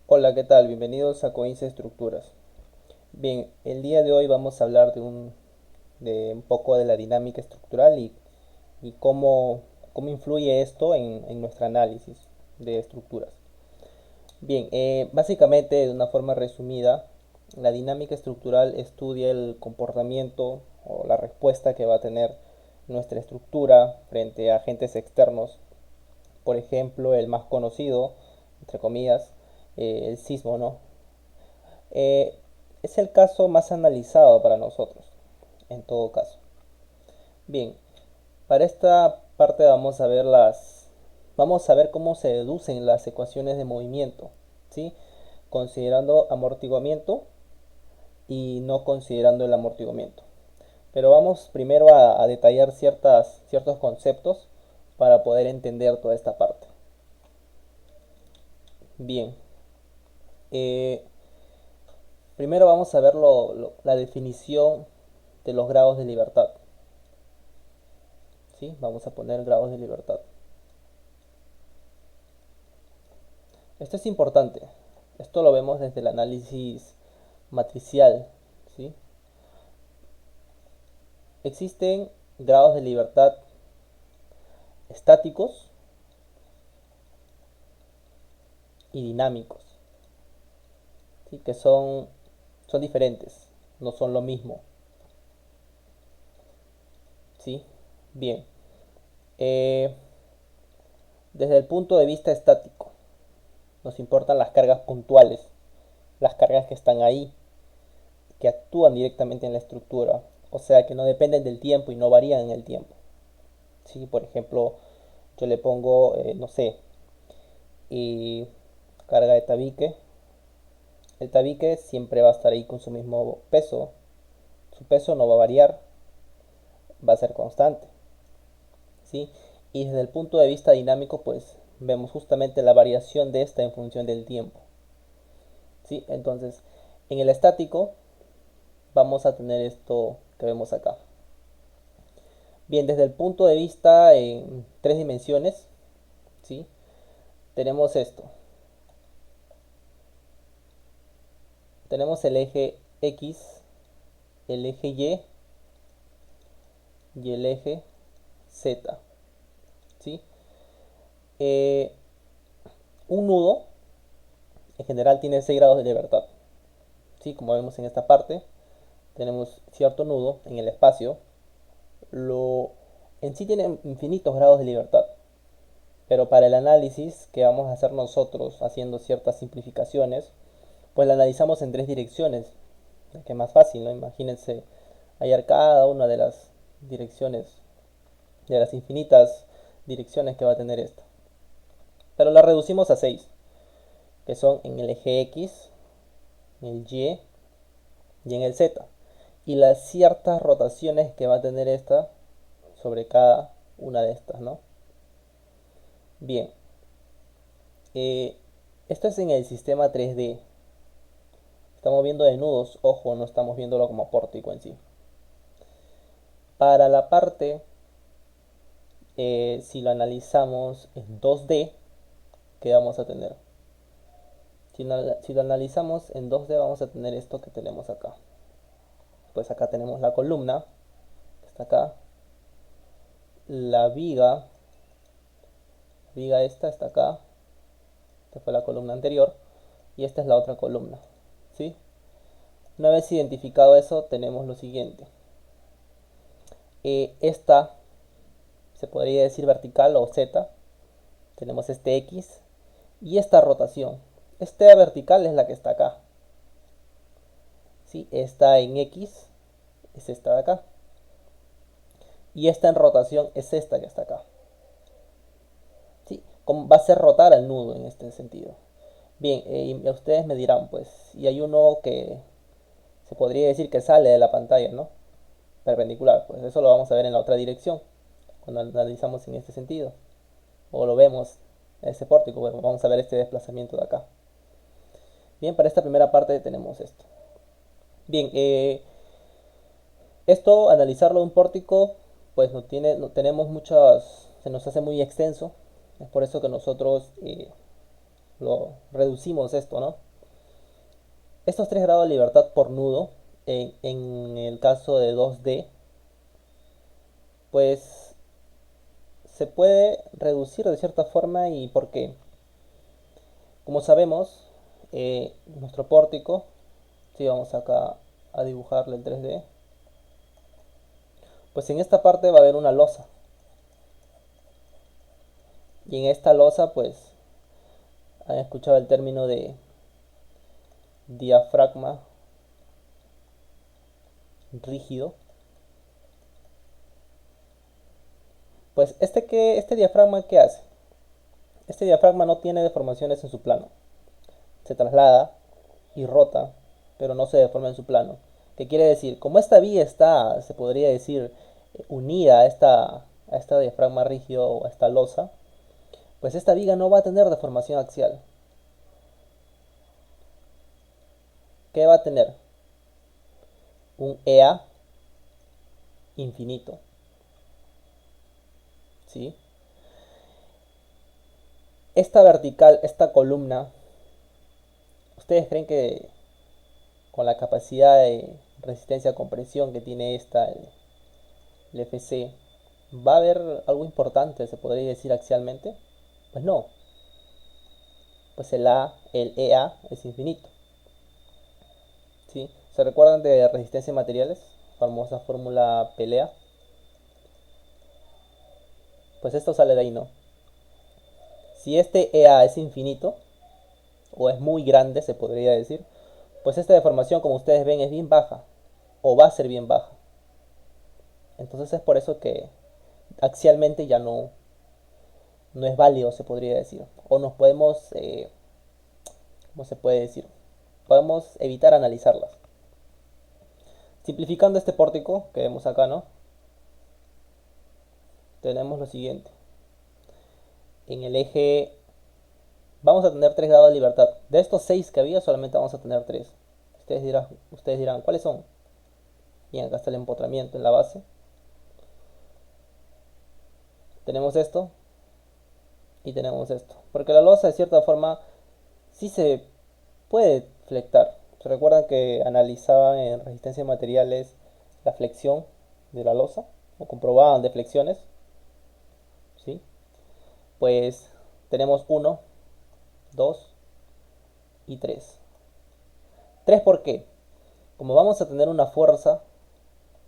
Hola, ¿qué tal? Bienvenidos a Coince Estructuras. Bien, el día de hoy vamos a hablar de un poco de la dinámica estructural y cómo influye esto en nuestro análisis de estructuras. Bien, básicamente, de una forma resumida, la dinámica estructural estudia el comportamiento o la respuesta que va a tener nuestra estructura frente a agentes externos. Por ejemplo, el más conocido, entre comillas, el sismo, ¿no? Eh, es el caso más analizado para nosotros, en todo caso. Bien, para esta parte vamos a ver cómo se deducen las ecuaciones de movimiento, ¿sí? Considerando amortiguamiento y no considerando el amortiguamiento. Pero vamos primero a detallar ciertos conceptos para poder entender toda esta parte. Bien, eh, primero vamos a ver la definición de los grados de libertad. ¿Sí? Vamos a poner grados de libertad. Esto es importante. Esto lo vemos desde el análisis matricial. ¿Sí? Existen grados de libertad estáticos y dinámicos, ¿sí? Que son diferentes, no son lo mismo. ¿Sí? Bien. Eh, Desde el punto de vista estático, nos importan las cargas puntuales, las cargas que están ahí, que actúan directamente en la estructura, o sea que no dependen del tiempo y no varían en el tiempo. Si por ejemplo yo le pongo, no sé, y carga de tabique, el tabique siempre va a estar ahí con su mismo peso, su peso no va a variar, va a ser constante, ¿sí? Y desde el punto de vista dinámico, pues vemos justamente la variación de esta en función del tiempo, ¿sí? Entonces, en el estático vamos a tener esto que vemos acá. Bien, desde el punto de vista en tres dimensiones, ¿sí? Tenemos esto. Tenemos el eje X, el eje y el eje Z, ¿sí? Eh, un nudo en general tiene 6 grados de libertad, ¿sí? Como vemos en esta parte, tenemos cierto nudo en el espacio. Lo, en sí tiene infinitos grados de libertad, pero para el análisis que vamos a hacer nosotros haciendo ciertas simplificaciones, pues la analizamos en tres direcciones, que es más fácil, ¿no? Imagínense hallar cada una de las direcciones, de las infinitas direcciones que va a tener esta. Pero la reducimos a 6, que son en el eje X, en el y en el Z. Y las ciertas rotaciones que va a tener esta sobre cada una de estas, ¿no? Bien, eh, esto es en el sistema 3D. Estamos viendo de nudos, ojo, no estamos viéndolo como pórtico en sí. Para la parte, si lo analizamos en 2D, ¿qué vamos a tener? Si lo analizamos en 2D vamos a tener esto que tenemos acá. Pues acá tenemos la columna, que está acá. La viga esta está acá. Esta fue la columna anterior. Y esta es la otra columna. ¿Sí? Una vez identificado eso, tenemos lo siguiente. Esta se podría decir vertical o Z. Tenemos este X. Y esta rotación. Esta vertical es la que está acá. ¿Sí? Esta en X es esta de acá. Y esta en rotación es esta que está acá. ¿Sí? Como va a hacer rotar al nudo en este sentido. Bien, y ustedes me dirán, pues, y hay uno que se podría decir que sale de la pantalla, ¿no? Perpendicular, pues eso lo vamos a ver en la otra dirección, cuando analizamos en este sentido, o lo vemos, ese pórtico, bueno, vamos a ver este desplazamiento de acá. Bien, para esta primera parte tenemos esto. Bien, esto, analizarlo de un pórtico, pues no tenemos muchas, se nos hace muy extenso, es por eso que nosotros lo reducimos esto, ¿no? Estos 3 grados de libertad por nudo, en el caso de 2D, pues se puede reducir de cierta forma. ¿Y por qué? Como sabemos, nuestro pórtico, si vamos acá a dibujarle el 3D, pues en esta parte va a haber una losa. Y en esta losa, pues, han escuchado el término de diafragma rígido. Pues este diafragma, ¿qué hace? Este diafragma no tiene deformaciones en su plano. Se traslada y rota, pero no se deforma en su plano. ¿Qué quiere decir? Como esta vía está, se podría decir, unida a esta diafragma rígido o a esta losa, pues esta viga no va a tener deformación axial. ¿Qué va a tener? Un EA infinito. ¿Sí? Esta vertical, esta columna, ¿ustedes creen que con la capacidad de resistencia a compresión que tiene el FC, va a haber algo importante, se podría decir axialmente? Pues no, pues el EA es infinito. ¿Sí? ¿Se recuerdan de resistencia de materiales? Famosa fórmula pelea. Pues esto sale de ahí, ¿no? Si este EA es infinito, o es muy grande, se podría decir, pues esta deformación, como ustedes ven, es bien baja, o va a ser bien baja. Entonces es por eso que axialmente ya no es válido, se podría decir. O nos podemos, ¿cómo se puede decir? Podemos evitar analizarlas. Simplificando este pórtico que vemos acá, ¿no? Tenemos lo siguiente. En el eje vamos a tener 3 grados de libertad. De estos 6 que había, solamente vamos a tener 3. Ustedes dirán, ¿cuáles son? Bien, acá está el empotramiento en la base. Tenemos esto y tenemos esto. Porque la losa, de cierta forma, sí se puede flectar. ¿Se recuerdan que analizaban en resistencia de materiales la flexión de la losa? O comprobaban de flexiones. ¿Sí? Pues tenemos uno, 2 y 3. 3, ¿por qué? Como vamos a tener una fuerza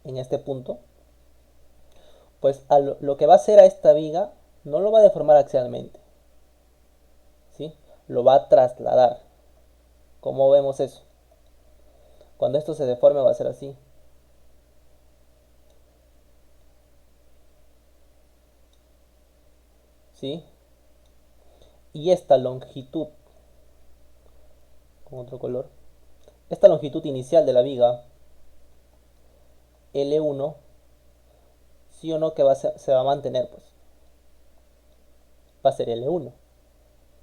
en este punto, pues lo que va a hacer a esta viga no lo va a deformar axialmente, ¿sí? Lo va a trasladar. ¿Cómo vemos eso? Cuando esto se deforme va a ser así. ¿Sí? Y esta longitud, con otro color, esta longitud inicial de la viga, L1, sí o no que se va a mantener, pues va a ser L1,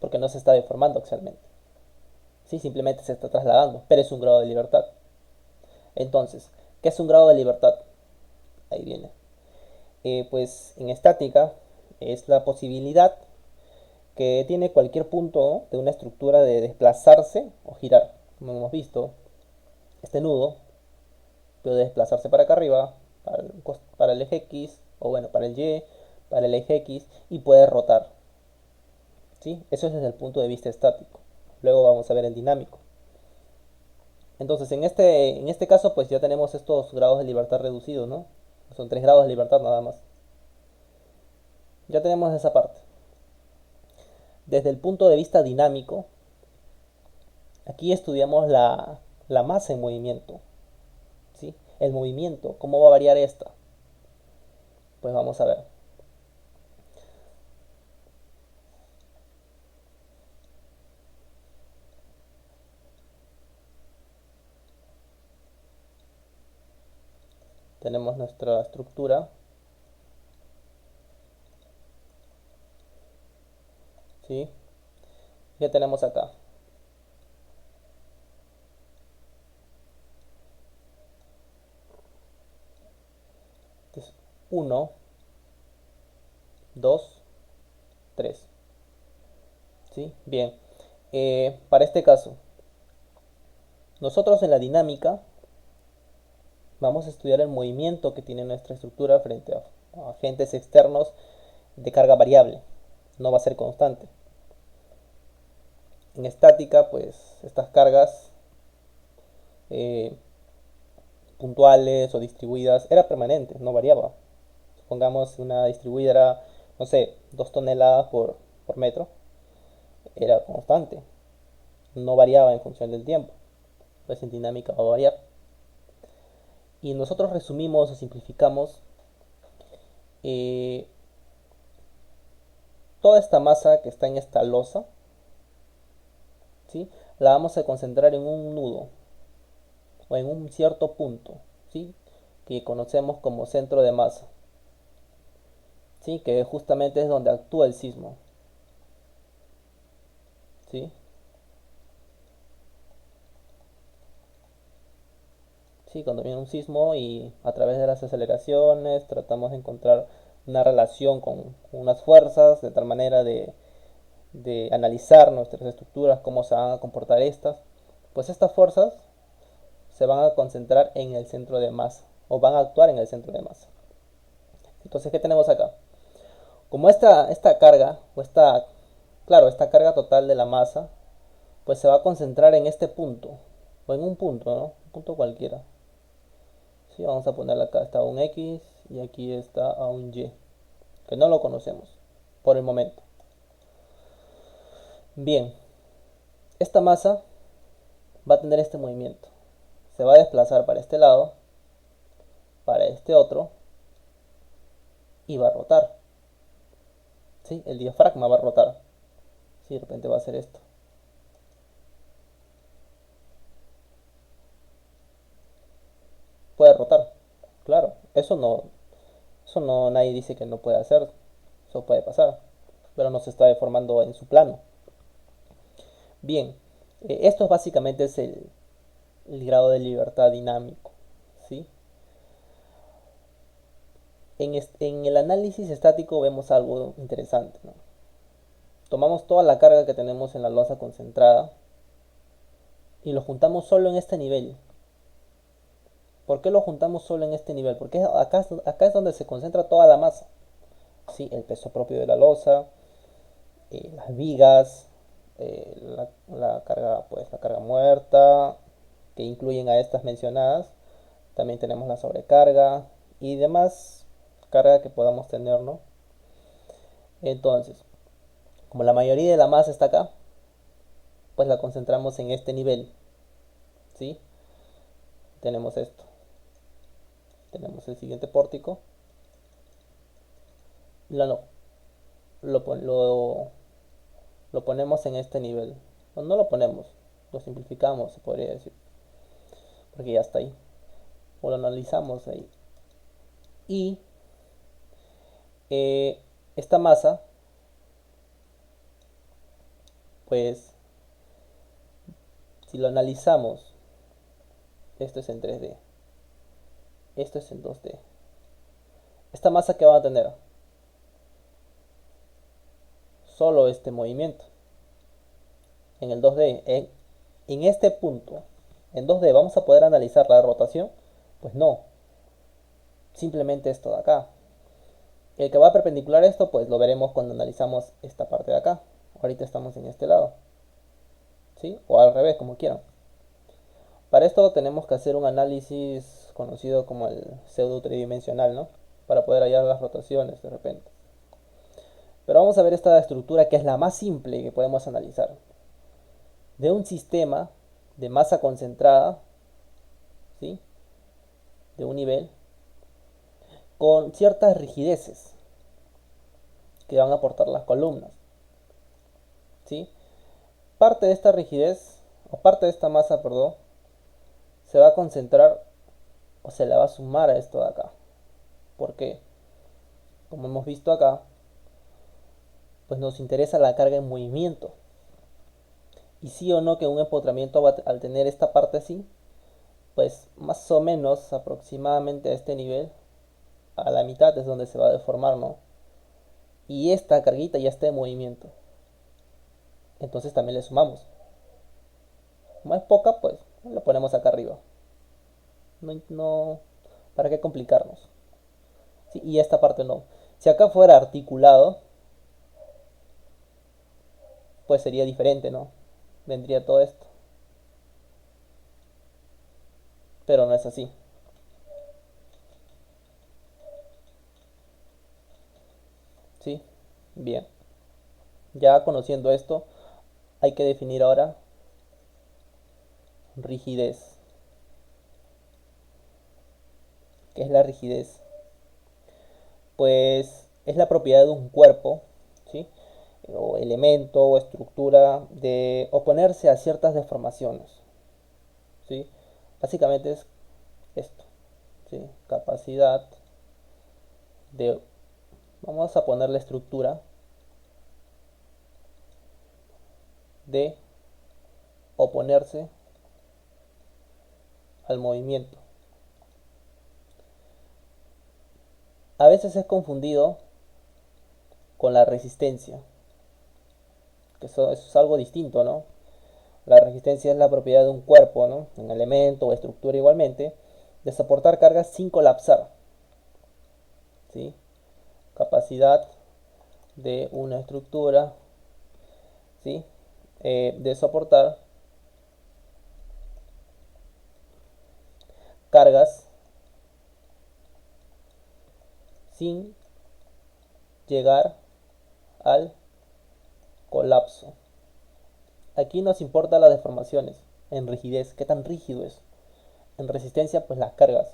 porque no se está deformando axialmente. Sí, simplemente se está trasladando, pero es un grado de libertad. Entonces, ¿qué es un grado de libertad? Ahí viene. Pues en estática es la posibilidad que tiene cualquier punto de una estructura de desplazarse o girar. Como hemos visto, este nudo puede desplazarse para acá arriba, para el eje X, o bueno, para el Y, para el eje X, y puede rotar. ¿Sí? Eso es desde el punto de vista estático. Luego vamos a ver el dinámico. Entonces, en este caso, pues ya tenemos estos grados de libertad reducidos, ¿no? Son 3 grados de libertad nada más. Ya tenemos esa parte. Desde el punto de vista dinámico, aquí estudiamos la masa en movimiento, ¿sí? El movimiento, ¿cómo va a variar esta? Pues vamos a ver. Tenemos nuestra estructura, ¿sí? ¿Qué tenemos acá? Entonces, 1, 2, 3, ¿sí? Bien. Para este caso, nosotros en la dinámica vamos a estudiar el movimiento que tiene nuestra estructura frente a agentes externos de carga variable. No va a ser constante. En estática, pues estas cargas eh, puntuales o distribuidas era permanente, no variaba. Supongamos una distribuida era, no sé, 2 toneladas por metro, era constante, no variaba en función del tiempo. Pues en dinámica va a variar. Y nosotros resumimos o simplificamos eh, toda esta masa que está en esta losa, ¿sí? La vamos a concentrar en un nudo o en un cierto punto, ¿sí? Que conocemos como centro de masa, ¿sí? Que justamente es donde actúa el sismo, ¿sí? Sí, cuando viene un sismo y a través de las aceleraciones tratamos de encontrar una relación con unas fuerzas de tal manera de analizar nuestras estructuras, cómo se van a comportar estas, pues estas fuerzas se van a concentrar en el centro de masa o van a actuar en el centro de masa. Entonces, ¿qué tenemos acá? Como esta carga, claro, esta carga total de la masa, pues se va a concentrar en este punto, o en un punto, ¿no? Un punto cualquiera. Sí, vamos a ponerle acá, está un X y aquí está a un Y, que no lo conocemos por el momento. Bien, esta masa va a tener este movimiento. Se va a desplazar para este lado, para este otro, y va a rotar. ¿Sí? El diafragma va a rotar. ¿Sí? De repente va a hacer esto. Puede rotar. Claro, eso no, nadie dice que no puede hacer. Eso puede pasar. Pero no se está deformando en su plano. Bien, esto básicamente es el grado de libertad dinámico. ¿Sí? En el análisis estático vemos algo interesante, ¿no? Tomamos toda la carga que tenemos en la losa concentrada y lo juntamos solo en este nivel. ¿Por qué lo juntamos solo en este nivel? Porque acá es donde se concentra toda la masa. ¿Sí? El peso propio de la losa, las vigas, la carga, pues, la carga muerta, que incluyen a estas mencionadas. También tenemos la sobrecarga y demás carga que podamos tener, ¿no? Entonces, como la mayoría de la masa está acá, pues la concentramos en este nivel, ¿sí? Tenemos esto. Tenemos el siguiente pórtico. No, lo, lo ponemos en este nivel. No lo ponemos, lo simplificamos, se podría decir, porque ya está ahí. O lo analizamos ahí. Y esta masa, pues, si lo analizamos, esto es en 3D, esto es en 2D. Esta masa que va a tener solo este movimiento. En el 2D, en este punto, en 2D, ¿vamos a poder analizar la rotación? Pues no, simplemente esto de acá. El que va perpendicular a esto, pues lo veremos cuando analizamos esta parte de acá. Ahorita estamos en este lado, ¿sí? O al revés, como quieran. Para esto tenemos que hacer un análisis conocido como el pseudo tridimensional, ¿no? Para poder hallar las rotaciones de repente. Pero vamos a ver esta estructura que es la más simple que podemos analizar. De un sistema de masa concentrada, ¿sí? De un nivel, con ciertas rigideces que van a aportar las columnas, ¿sí? Parte de esta rigidez, o parte de esta masa, perdón, se va a concentrar o se le va a sumar a esto de acá. ¿Por qué? Como hemos visto acá, pues nos interesa la carga en movimiento. Y sí o no que un empotramiento al tener esta parte así, pues más o menos aproximadamente a este nivel, a la mitad es donde se va a deformar, ¿no? Y esta carguita ya está en movimiento. entonces también le sumamos. Como es poca, pues lo ponemos acá arriba. No, ¿para qué complicarnos? Sí, y esta parte no. Si acá fuera articulado, pues sería diferente, ¿no? Vendría todo esto. Pero no es así. ¿Sí? Bien. Ya conociendo esto, hay que definir ahora rigidez. ¿Qué es la rigidez? Pues es la propiedad de un cuerpo, ¿sí? O elemento o estructura de oponerse a ciertas deformaciones, ¿sí? Básicamente es esto, ¿sí? Capacidad de, vamos a ponerle estructura, de oponerse al movimiento. A veces es confundido con la resistencia, que eso es algo distinto, ¿no? La resistencia es la propiedad de un cuerpo, ¿no? Un elemento o estructura igualmente, de soportar cargas sin colapsar, ¿sí? Capacidad de una estructura, ¿sí? De soportar cargas sin llegar al colapso. Aquí nos importa las deformaciones, en rigidez, qué tan rígido es. En resistencia, pues las cargas,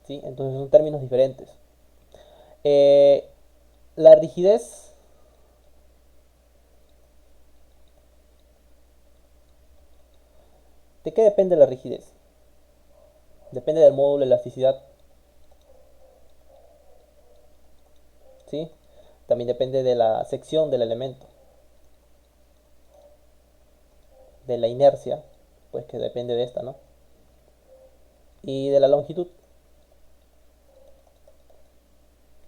¿sí? Entonces son términos diferentes. Eh, la rigidez, ¿de qué depende la rigidez? Depende del módulo de elasticidad, ¿sí? También depende de la sección del elemento, de la inercia, pues que depende de esta, ¿no? Y de la longitud,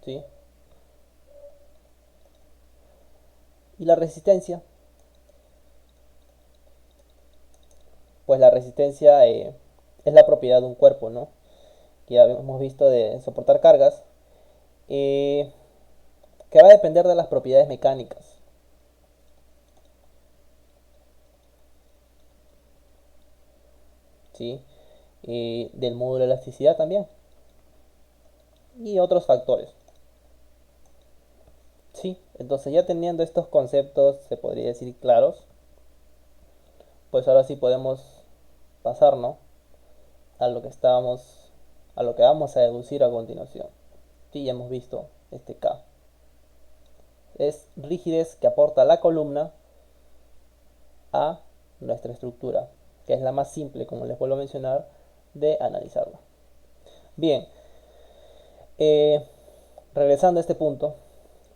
¿sí? Y la resistencia, pues la resistencia es la propiedad de un cuerpo, ¿no? Que ya hemos visto de soportar cargas, eh, que va a depender de las propiedades mecánicas, ¿sí? Y del módulo de elasticidad también, y otros factores, ¿sí? Entonces ya teniendo estos conceptos, se podría decir claros, pues ahora sí podemos pasar, ¿no? A lo que estábamos, a lo que vamos a deducir a continuación. Sí, ya hemos visto este K. Es rigidez que aporta la columna a nuestra estructura, que es la más simple, como les vuelvo a mencionar, de analizarla. Bien, eh, regresando a este punto,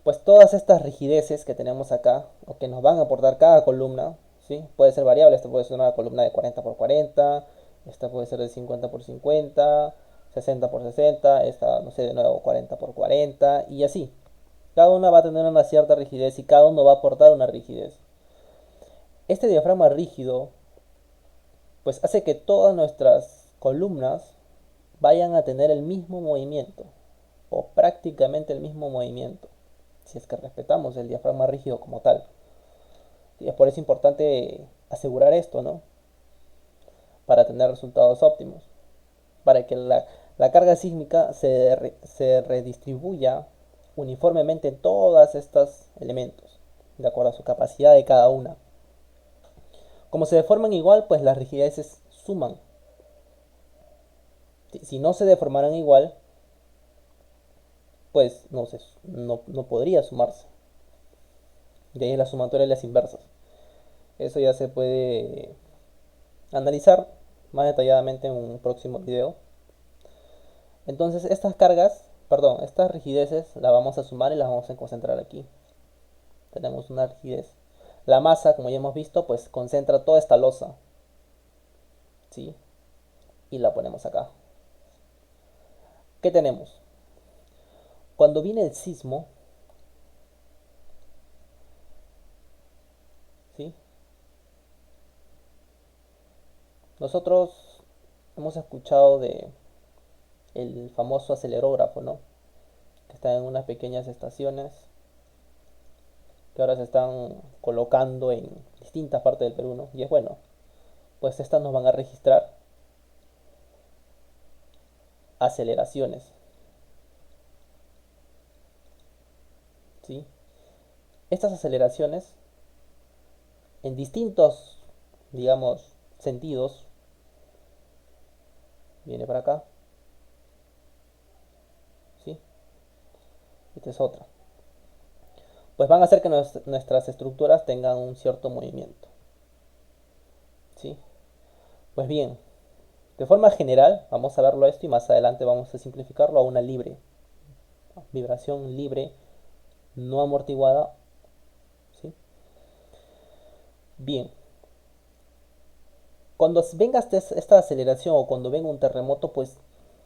pues todas estas rigideces que tenemos acá, o que nos van a aportar cada columna, ¿sí? Puede ser variable, esta puede ser una columna de 40 por 40, esta puede ser de 50 por 50, 60 por 60, esta, no sé, de nuevo 40 por 40, y así. Cada una va a tener una cierta rigidez y cada uno va a aportar una rigidez. Este diafragma rígido pues hace que todas nuestras columnas vayan a tener el mismo movimiento o prácticamente el mismo movimiento si es que respetamos el diafragma rígido como tal. Y es por eso importante asegurar esto, ¿no? Para tener resultados óptimos, para que la carga sísmica se redistribuya uniformemente en todos estos elementos, de acuerdo a su capacidad de cada una. Como se deforman igual, pues las rigideces suman. Si no se deformaran igual, pues no podría sumarse. De ahí la sumatoria y las inversas. Eso ya se puede analizar más detalladamente en un próximo video. Entonces estas cargas, perdón, estas rigideces las vamos a sumar y las vamos a concentrar aquí. Tenemos una rigidez. La masa, como ya hemos visto, pues concentra toda esta losa, ¿sí? Y la ponemos acá. ¿Qué tenemos? Cuando viene el sismo, Nosotros hemos escuchado de el famoso acelerógrafo, ¿no? Que está en unas pequeñas estaciones que ahora se están colocando en distintas partes del Perú, ¿no? Y es bueno, pues estas nos van a registrar aceleraciones, ¿sí? Estas aceleraciones, en distintos, digamos, sentidos, viene para acá, ¿sí? Esta es otra. Pues van a hacer que nuestras estructuras tengan un cierto movimiento, ¿sí? Pues bien, de forma general, vamos a verlo esto y más adelante vamos a simplificarlo a una libre, vibración libre, no amortiguada, ¿sí? Bien, cuando venga esta aceleración o cuando venga un terremoto, pues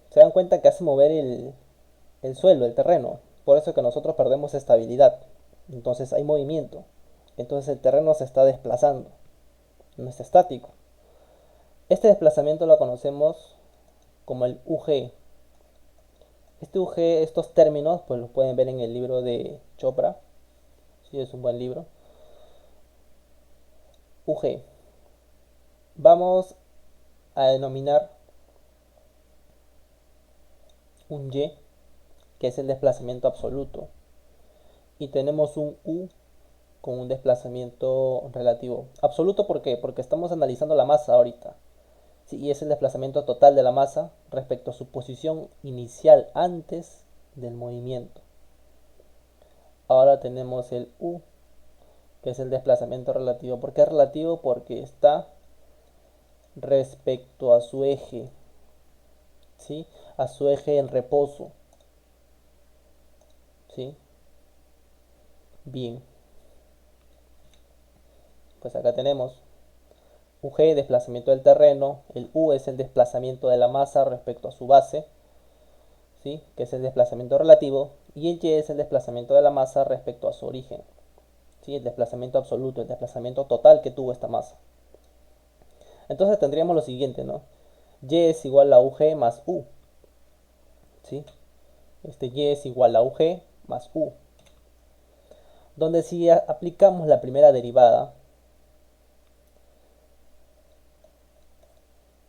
se dan cuenta que hace mover el suelo, el terreno. Por eso es que nosotros perdemos estabilidad. Entonces hay movimiento. Entonces el terreno se está desplazando, no está estático. Este desplazamiento lo conocemos como el UG. Este UG, estos términos, pues los pueden ver en el libro de Chopra. Sí, es un buen libro. UG. Vamos a denominar un Y, que es el desplazamiento absoluto. Y tenemos un U con un desplazamiento relativo. Absoluto, ¿por qué? Porque estamos analizando la masa ahorita. Sí, y es el desplazamiento total de la masa respecto a su posición inicial antes del movimiento. Ahora tenemos el U, que es el desplazamiento relativo. ¿Por qué es relativo? Porque está respecto a su eje, ¿sí? A su eje en reposo, ¿sí? Bien, pues acá tenemos UG, desplazamiento del terreno, el U es el desplazamiento de la masa respecto a su base, ¿sí? Que es el desplazamiento relativo, y el Y es el desplazamiento de la masa respecto a su origen, ¿sí? El desplazamiento absoluto, el desplazamiento total que tuvo esta masa. Entonces tendríamos lo siguiente, ¿no? Y es igual a UG más U, ¿sí? Este Y es igual a UG más U. Donde si aplicamos la primera derivada,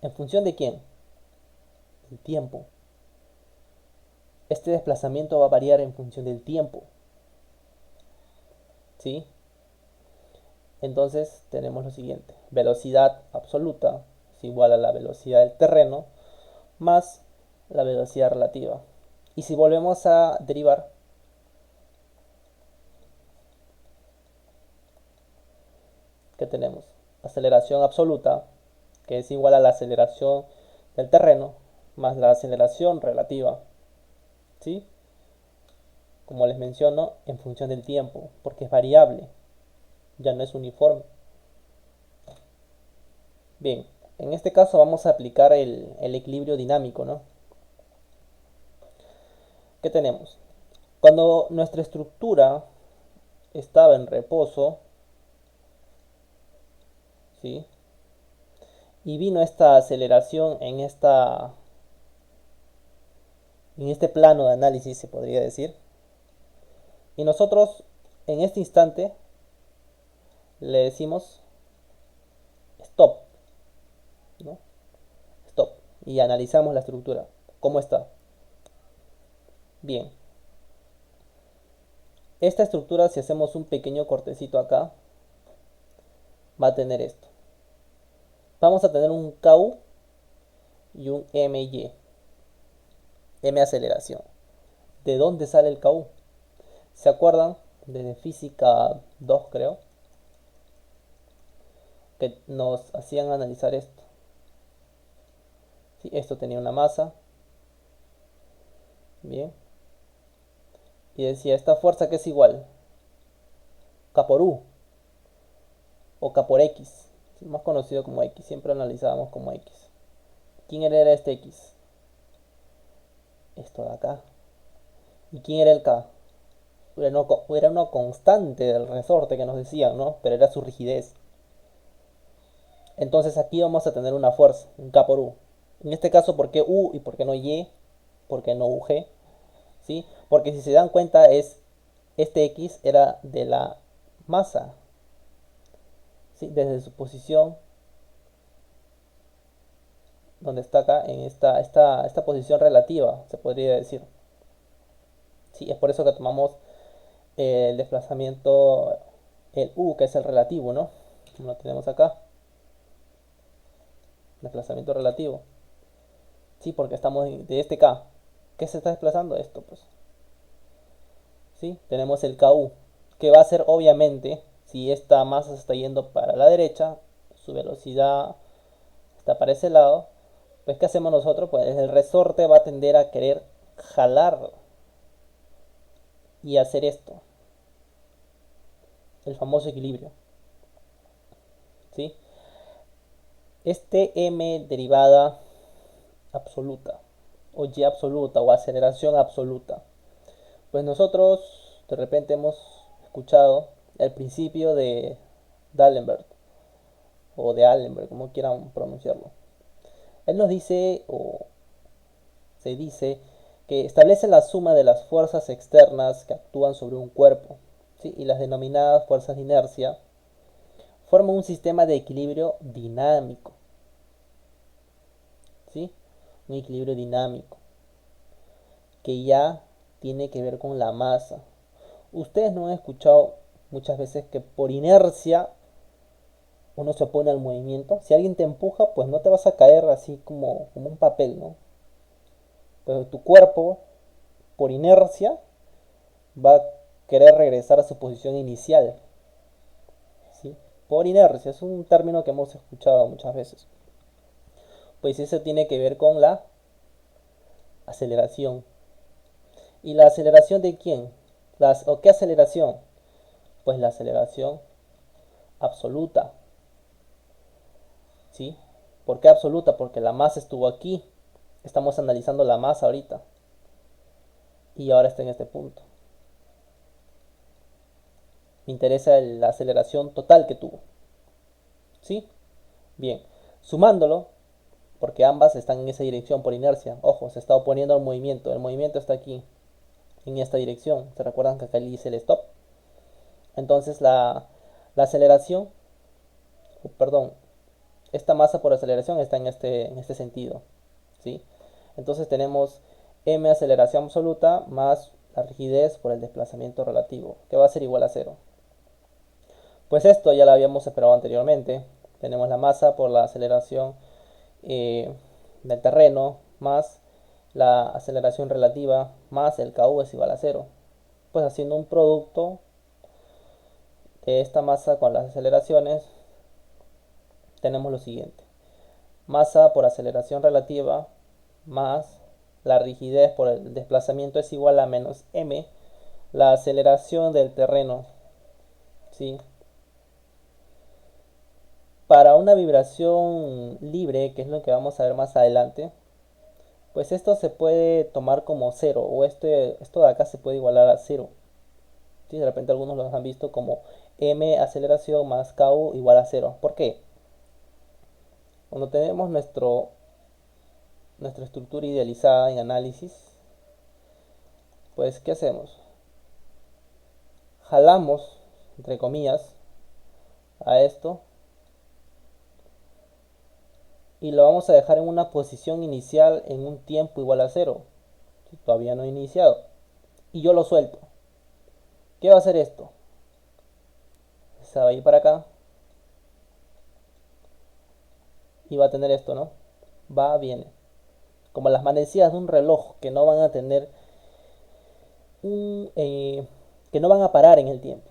¿en función de quién? El tiempo. Este desplazamiento va a variar en función del tiempo, ¿sí? Entonces tenemos lo siguiente. Velocidad absoluta es igual a la velocidad del terreno más la velocidad relativa. Y si volvemos a derivar, ¿qué tenemos? Aceleración absoluta, que es igual a la aceleración del terreno, más la aceleración relativa, ¿sí? Como les menciono, en función del tiempo, porque es variable, ya no es uniforme. Bien, en este caso vamos a aplicar el equilibrio dinámico, ¿no? ¿Qué tenemos? Cuando nuestra estructura estaba en reposo, ¿sí? Y vino esta aceleración en este plano de análisis, se podría decir. Y nosotros en este instante le decimos stop, ¿no? Stop. Y analizamos la estructura. ¿Cómo está? Bien. Esta estructura, si hacemos un pequeño cortecito acá, va a tener esto. Vamos a tener un KU y un MY. M aceleración. ¿De dónde sale el KU? ¿Se acuerdan? Desde física 2 creo, que nos hacían analizar esto. ¿Sí? Esto tenía una masa, bien, y decía esta fuerza que es igual K por U o K por X, ¿sí? Más conocido como X, siempre analizábamos como X. ¿Quién era este X? Esto de acá. ¿Y quién era el K? Era una constante del resorte que nos decían, ¿no? Pero era su rigidez. Entonces aquí vamos a tener una fuerza, un K por U. En este caso, ¿por qué U y por qué no Y? ¿Por qué no UG? ¿Sí? Porque si se dan cuenta, este X era de la masa, ¿sí? Desde su posición, donde está acá, en esta posición relativa, se podría decir. ¿Sí? Es por eso que tomamos el desplazamiento, el U, que es el relativo, ¿no? Como lo tenemos acá, desplazamiento relativo. Sí, porque estamos de este K. ¿Qué se está desplazando? Esto, pues. ¿Sí? Tenemos el KU, que va a ser obviamente, si esta masa se está yendo para la derecha, su velocidad está para ese lado, pues ¿qué hacemos nosotros? Pues el resorte va a tender a querer jalar y hacer esto, el famoso equilibrio, ¿sí? Este M derivada absoluta, o Y absoluta, o aceleración absoluta, pues nosotros de repente hemos escuchado el principio de D'Alembert, o de Allenberg, como quieran pronunciarlo. Él nos dice, o se dice, que establece la suma de las fuerzas externas que actúan sobre un cuerpo, ¿sí? Y las denominadas fuerzas de inercia forman un sistema de equilibrio dinámico, ¿sí? Un equilibrio dinámico que ya tiene que ver con la masa. Ustedes no han escuchado muchas veces que por inercia uno se opone al movimiento. Si alguien te empuja, pues no te vas a caer así como un papel, ¿no? Pero tu cuerpo, por inercia, va a querer regresar a su posición inicial, ¿sí? Por inercia, es un término que hemos escuchado muchas veces. Pues eso tiene que ver con la aceleración. ¿Y la aceleración de quién? ¿O qué aceleración? Pues la aceleración absoluta, ¿sí? ¿Por qué absoluta? Porque la masa estuvo aquí. Estamos analizando la masa ahorita. Y ahora está en este punto. Me interesa la aceleración total que tuvo, ¿sí? Bien, sumándolo, porque ambas están en esa dirección por inercia. Ojo, se está oponiendo al movimiento. El movimiento está aquí, en esta dirección. ¿Se recuerdan que acá le hice el stop? Entonces la aceleración, perdón, esta masa por aceleración está en este sentido, ¿sí? Entonces tenemos m aceleración absoluta más la rigidez por el desplazamiento relativo, que va a ser igual a cero. Pues esto ya lo habíamos esperado anteriormente. Tenemos la masa por la aceleración eh, del terreno más la aceleración relativa más el KU es igual a cero. Pues haciendo un producto de esta masa con las aceleraciones, tenemos lo siguiente. Masa por aceleración relativa más la rigidez por el desplazamiento es igual a menos m, la aceleración del terreno, ¿sí? Para una vibración libre, que es lo que vamos a ver más adelante, pues esto se puede tomar como cero, o esto de acá se puede igualar a cero. ¿Sí? De repente algunos los han visto como m aceleración más ku igual a cero. ¿Por qué? Cuando tenemos nuestra estructura idealizada en análisis, pues ¿qué hacemos? Jalamos, entre comillas, a esto y lo vamos a dejar en una posición inicial en un tiempo igual a cero. Todavía no he iniciado. Y yo lo suelto. ¿Qué va a hacer esto? Se va a ir para acá y va a tener esto, ¿no? Va, viene. Como las manecillas de un reloj que no van a tener que no van a parar en el tiempo.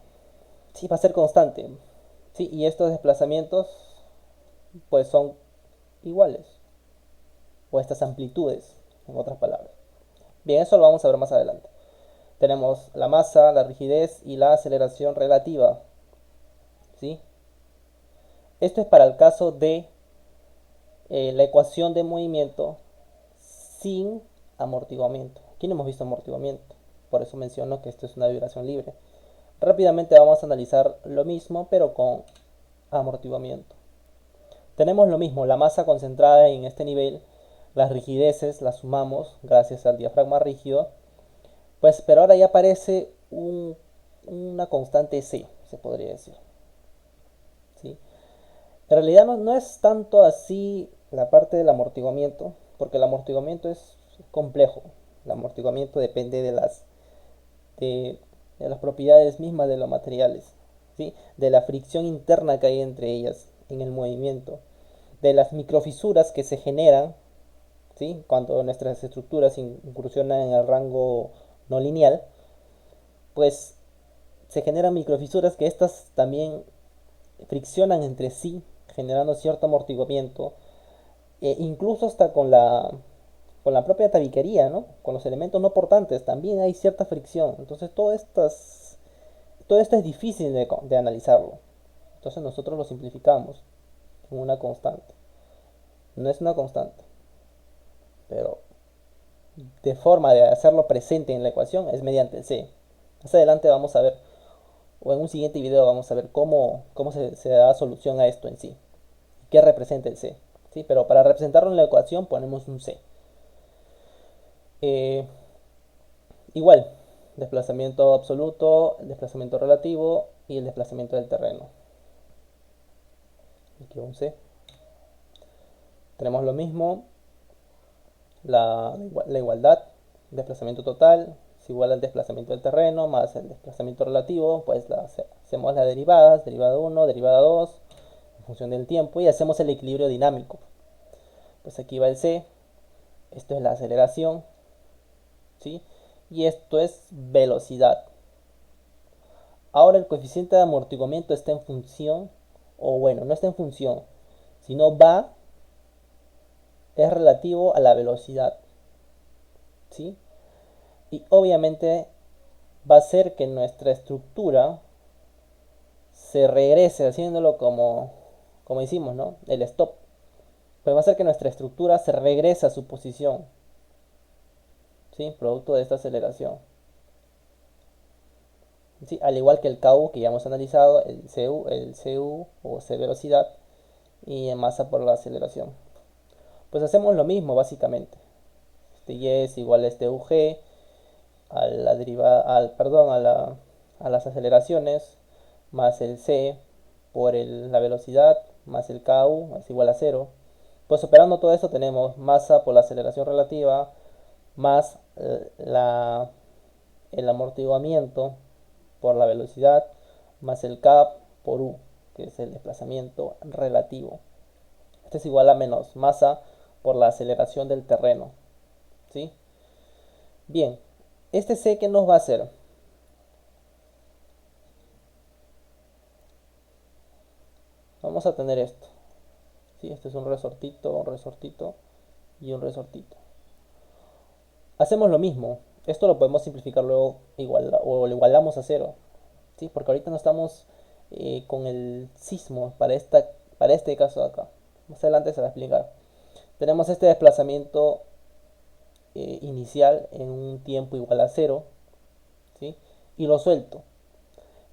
Sí, va a ser constante. Sí, y estos desplazamientos pues son iguales. O estas amplitudes, en otras palabras. Bien, eso lo vamos a ver más adelante. Tenemos la masa, la rigidez y la aceleración relativa. ¿Sí? Esto es para el caso de la ecuación de movimiento sin amortiguamiento. Aquí no hemos visto amortiguamiento. Por eso menciono que esto es una vibración libre. Rápidamente vamos a analizar lo mismo, pero con amortiguamiento. Tenemos lo mismo, la masa concentrada en este nivel, las rigideces las sumamos gracias al diafragma rígido, pues pero ahora ya aparece una constante C, se podría decir. ¿Sí? En realidad no es tanto así la parte del amortiguamiento, porque el amortiguamiento es complejo. El amortiguamiento depende de, de las propiedades mismas de los materiales, ¿sí? De la fricción interna que hay entre ellas en el movimiento, de las microfisuras que se generan, ¿sí? Cuando nuestras estructuras incursionan en el rango no lineal, pues se generan microfisuras que estas también friccionan entre sí, generando cierto amortiguamiento, incluso hasta con la propia tabiquería, ¿no? Con los elementos no portantes también hay cierta fricción. Entonces todo esto es difícil de analizarlo. Entonces nosotros lo simplificamos en una constante. No es una constante, pero de forma de hacerlo presente en la ecuación es mediante el C. Más adelante vamos a ver, o en un siguiente video vamos a ver cómo se da solución a esto en sí. ¿Qué representa el C? ¿Sí? Pero para representarlo en la ecuación ponemos un C. Eh, Igual, desplazamiento absoluto, el desplazamiento relativo y el desplazamiento del terreno. Aquí un C. Tenemos lo mismo, la igualdad, desplazamiento total es igual al desplazamiento del terreno más el desplazamiento relativo, pues hacemos las derivadas, derivada 1, derivada 2, en función del tiempo y hacemos el equilibrio dinámico. Pues aquí va el C, esto es la aceleración, ¿sí? Y esto es velocidad. Ahora el coeficiente de amortiguamiento está en función, o bueno, no está en función, sino es relativo a la velocidad, ¿sí? Y obviamente va a ser que nuestra estructura se regrese haciéndolo como hicimos, ¿no? El stop. Pues va a ser que nuestra estructura se regrese a su posición, ¿sí? Producto de esta aceleración. ¿Sí? Al igual que el KU que ya hemos analizado, el CU o C velocidad y en masa por la aceleración. Pues hacemos lo mismo básicamente. Este Y es igual a este UG, a la deriva, al, perdón, a las aceleraciones, más el C por la velocidad, más el KU es igual a cero. Pues operando todo esto tenemos masa por la aceleración relativa, más el amortiguamiento por la velocidad, más el CAP por U, que es el desplazamiento relativo. Este es igual a menos masa por la aceleración del terreno. ¿Sí? Bien, este C que nos va a hacer. Vamos a tener esto. ¿Sí? Este es un resortito y un resortito. Hacemos lo mismo. Esto lo podemos simplificar luego o lo igualamos a cero. ¿Sí? Porque ahorita no estamos con el sismo para este caso de acá. Más adelante se va a explicar. Tenemos este desplazamiento inicial en un tiempo igual a cero. ¿Sí? Y lo suelto.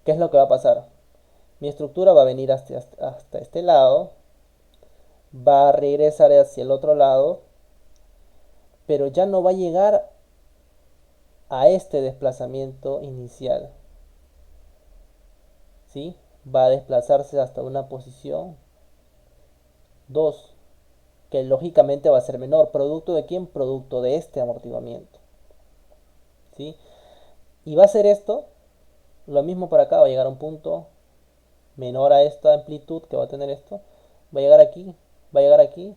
¿Qué es lo que va a pasar? Mi estructura va a venir hasta este lado, va a regresar hacia el otro lado, pero ya no va a llegar a este desplazamiento inicial. ¿Sí? Va a desplazarse hasta una posición 2, que lógicamente va a ser menor. ¿Producto de quién? Producto de este amortiguamiento. ¿Sí? Y va a ser esto, lo mismo para acá, va a llegar a un punto menor a esta amplitud que va a tener esto, va a llegar aquí, va a llegar aquí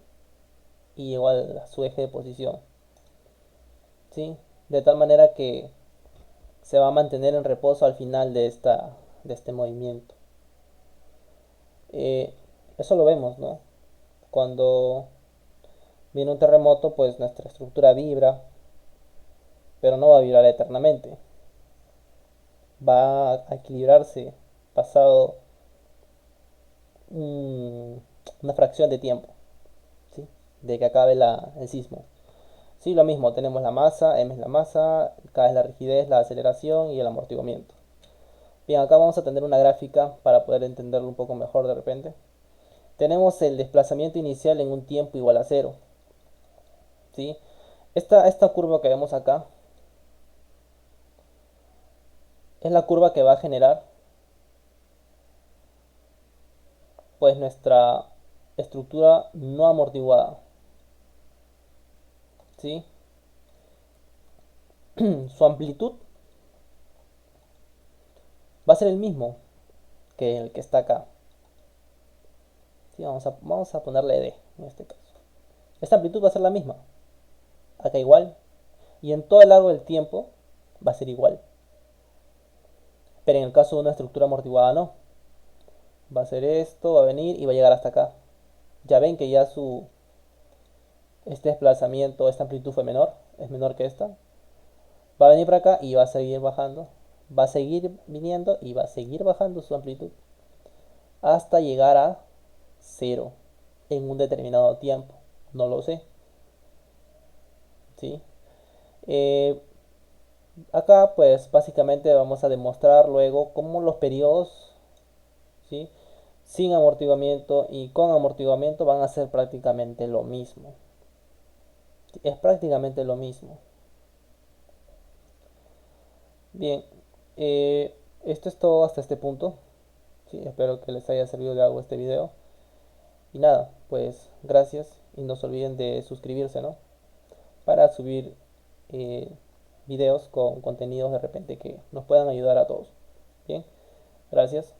y igual a su eje de posición. ¿Sí? De tal manera que se va a mantener en reposo al final de este movimiento. Eh, Eso lo vemos, ¿no? Cuando viene un terremoto, pues nuestra estructura vibra, pero no va a vibrar eternamente. Va a equilibrarse pasado una fracción de tiempo, ¿sí? De que acabe el sismo. Sí, lo mismo, tenemos la masa, M es la masa, K es la rigidez, la aceleración y el amortiguamiento. Bien, acá vamos a tener una gráfica para poder entenderlo un poco mejor de repente. tenemos el desplazamiento inicial en un tiempo igual a cero, ¿sí? Esta curva que vemos acá es la curva que va a generar pues nuestra estructura no amortiguada, ¿sí? Su amplitud va a ser el mismo que el que está acá, ¿sí? Vamos a ponerle D en este caso. Esta amplitud va a ser la misma, acá igual, y en todo el largo del tiempo va a ser igual. Pero en el caso de una estructura amortiguada no. Va a ser esto, va a venir y va a llegar hasta acá. Ya ven que ya este desplazamiento, esta amplitud fue menor, es menor que esta. Va a venir para acá y va a seguir bajando. Va a seguir viniendo y va a seguir bajando su amplitud hasta llegar a cero en un determinado tiempo. No lo sé, ¿sí? Eh, Acá pues básicamente vamos a demostrar luego cómo los periodos, ¿sí?, sin amortiguamiento y con amortiguamiento van a ser prácticamente lo mismo. Es prácticamente lo mismo. Bien, esto es todo hasta este punto. Sí, espero que les haya servido de algo este video. Y nada, pues gracias y no se olviden de suscribirse, ¿no? Para subir eh, videos con contenidos de repente que nos puedan ayudar a todos. Bien, gracias.